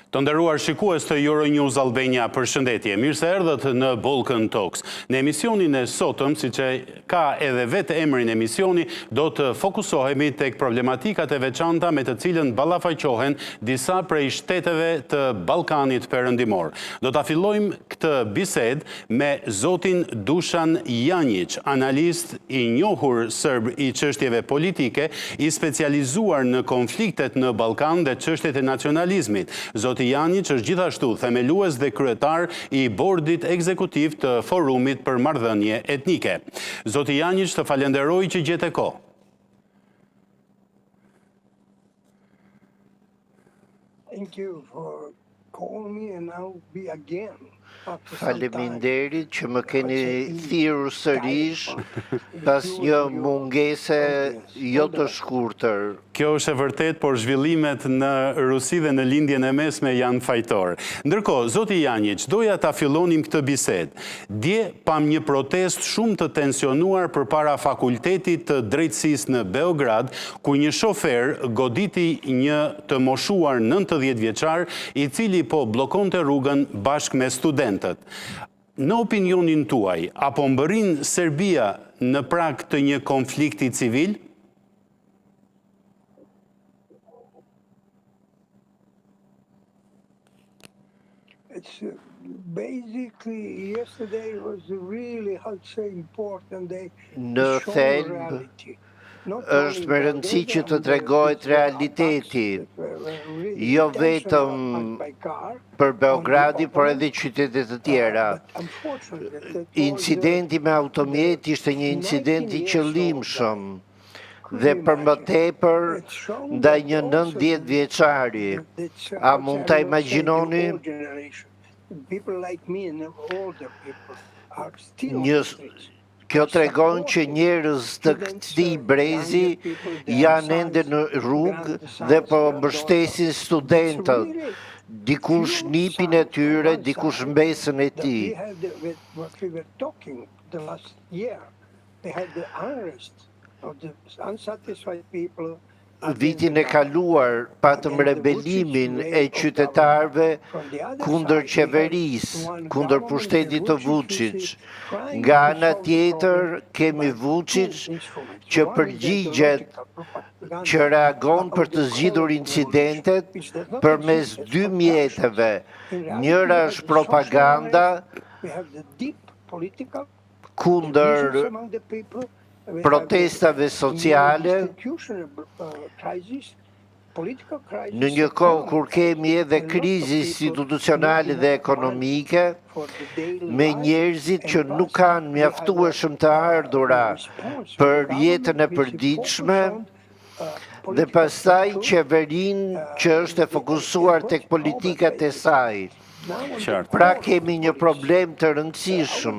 Të nderuar shikues të Euronews Albania, përshëndetje. Mirë se erdhët në Balkan Talks. Në emisionin e sotëm, siç ka edhe vetë emrin emisioni, do të fokusohemi tek problematikat e veçanta me të cilën ballafaqohen disa prej shteteve të Ballkanit Perëndimor. Do ta fillojmë këtë bisedë me zotin Dušan Janjić, analist i njohur serb i çështjeve politike, i specializuar në konfliktet në Ballkan dhe çështjet e nacionalizmit. Zoti Janjić është gjithashtu themelues dhe kryetar i bordit ekzekutiv të Forumit për Marrëdhënie Etnike. Zoti Janjić, të falenderoj që gjete kohë. Thank you for calling me and I'll be again. Faleminderit që më keni thirrur sërish pas një mungese jo të shkurtër. Kjo është e vërtet, por zhvillimet në Rusi dhe në lindjen e mesme janë fajtor. Ndërkohë, zoti Janjić, doja ta fillonim këtë bisedë. Dje pam një protest shumë të tensionuar përpara fakultetit të drejtësisë në Beograd, ku një shofer goditi një të moshuar 90 vjeçar, i cili po bllokonte rrugën bashkë me studentët. Në opinionin tuaj, apo mbërrin Serbia në prag të një konflikti civil? It's basically yesterday was a really, how to say, important day. Në thelb është me rëndësi që të tregohet realiteti, jo vetëm për Beogradi, por edhe qytetet të tjera. Incidenti me automjet ishte një incident i qëllimshëm dhe për më tepër ndaj një 90 vjeçari. A mund ta imagjinoni? Kjo tregon që njerëz të këtij brezi janë ende në rrugë dhe po mbështesin studentët. Dikush nipin e tyre, dikush mbesën e tij. Vitin e kaluar patëm rebelimin e qytetarëve kundër qeverisë, kundër pushtetit të Vučić. Nga ana tjetër kemi Vučić që përgjigjet, që reagon për të zgjidhur incidentet përmes dy mjeteve. Njëra është propaganda kundër protestave sociale, në një kohë kur kemi edhe krizë institucionale dhe ekonomike, me njerëzit që nuk kanë mjaftueshëm të ardhura për jetën e përditshme, dhe pastaj qeverinë që është e fokusuar tek politikat e saj. Pra kemi një problem të rëndësishëm.